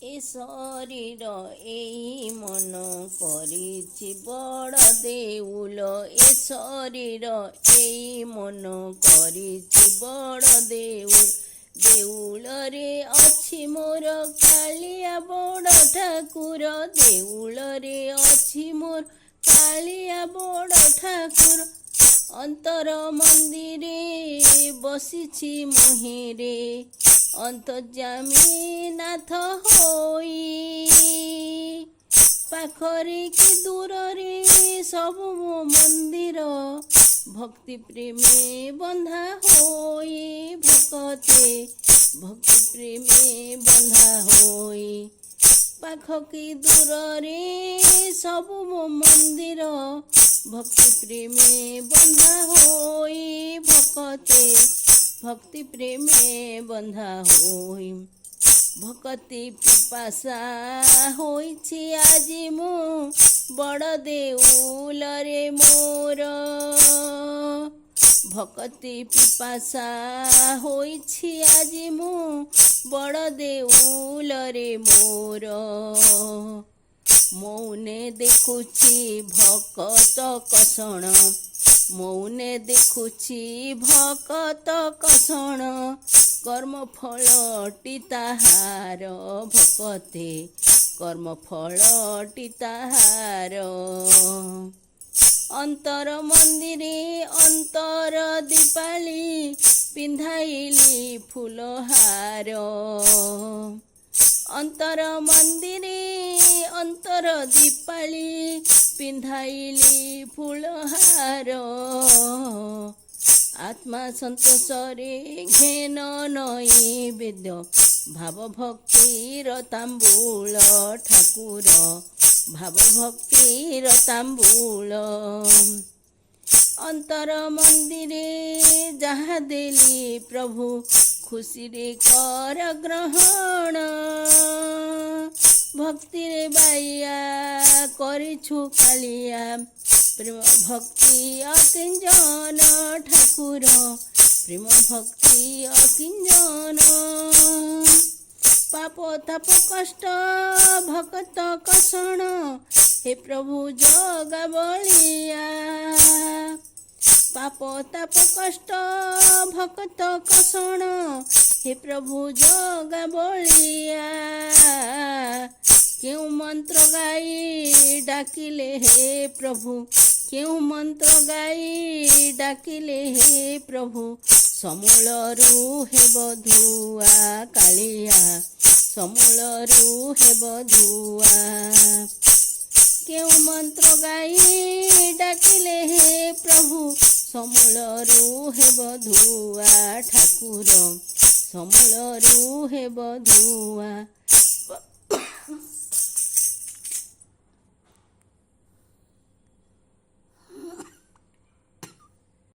ଏ ଶରୀର ଏଇ ମନ କରିଛି ବଡ଼ ଦେଉଳ। ଏ ଶରୀର ଏଇ ମନ କରିଛି ବଡ଼ ଦେଉଳ। ଦେଉଳରେ ଅଛି ମୋର କାଳିଆ ବଡ଼ ଠାକୁର। ଦେଉଳରେ ଅଛି ମୋର କାଳିଆ ବଡ଼ ଠାକୁର। ଅନ୍ତର ମନ୍ଦିରେ ବସିଛି ମହିରେ ଅନ୍ତର୍ଯାମୀ ନାଥ ହୋଇ। ପାଖରେ କି ଦୂରରେ ସବୁ ମୋ ମନ୍ଦିର ଭକ୍ତି ପ୍ରେମେ ବନ୍ଧା ହୋଇ। ଭକତେ ଭକ୍ତି ପ୍ରେମେ ବନ୍ଧା ହୋଇ। ପାଖ କି ଦୂରରେ ସବୁ ମୋ ମନ୍ଦିର ଭକ୍ତି ପ୍ରେମେ ବନ୍ଧା ହୋଇ। ଭକତେ ଭକ୍ତି ପ୍ରେମେ ବନ୍ଧା ହୋଇ। ଭକତି ପିପାସା ହୋଇଛି ଆଜି ମୁଁ ବଡ଼ ଦେଉଳରେ ମୋର। ଭକତି ପିପାସା ହୋଇଛି ଆଜି ମୁଁ ବଡ଼ ଦେଉଳରେ ମୋର। ମୌନେ ଦେଖୁଛି ଭକତ କଷଣ। ମୌନେ ଦେଖୁଛି ଭକତ କଷଣ। କର୍ମଫଳଟି ତାହାର ଭକତେ କର୍ମଫଳଟି ତାହାର। ଅନ୍ତର ମନ୍ଦିରେ ଅନ୍ତର ଦୀପାଳି ପିନ୍ଧାଇଲି ଫୁଲହାର। ଅନ୍ତର ମନ୍ଦିରେ ଅନ୍ତର ଦୀପାଳି ପିନ୍ଧାଇଲି ଫୁଲହାର। ଆତ୍ମା ସନ୍ତୋଷରେ ଘେନ ନୈବେଦ୍ୟ ଭାବ ଭକ୍ତିର ତାମ୍ବୁଳ ଠାକୁର। ଭାବ ଭକ୍ତିର ତାମ୍ବୁଳ। ଅନ୍ତର ମନ୍ଦିରେ ଯାହା ଦେଲି ପ୍ରଭୁ ଖୁସିରେ କର ଗ୍ରହଣ। ଭକ୍ତିରେ ବାଇଆ କରିଛୁ କାଳିଆ ପ୍ରେମ ଭକ୍ତି ଅକିଞ୍ଚନ ଠାକୁର। ପ୍ରେମ ଭକ୍ତି ଅକିଞ୍ଚନ। ପାପ ତାପ କଷ୍ଟ ଭକତ କଷଣ ହେ ପ୍ରଭୁ ଜଗା ବଳିଆ। ପାପ ତାପ କଷ୍ଟ ଭକତ କଷଣ ହେ ପ୍ରଭୁ ଜଗା ବଳିଆ। କେଉଁ ମନ୍ତ୍ର ଗାଇ ଡାକିଲେ ହେ ପ୍ରଭୁ କେଉଁ ମନ୍ତ୍ର ଗାଇ ଡାକିଲେ ହେ ପ୍ରଭୁ ସମୂଳରୁ ହେବ ଧୁଆ କାଳିଆ। ସମୂଳରୁ ହେବ ଧୁଆ। କେଉଁ ମନ୍ତ୍ର ଗାଇ ଡାକିଲେ ହେ ପ୍ରଭୁ ସମୂଳରୁ ହେବ ଧୁଆ ଠାକୁର। ସମୂଳରୁ ହେବ ଧୁଆ।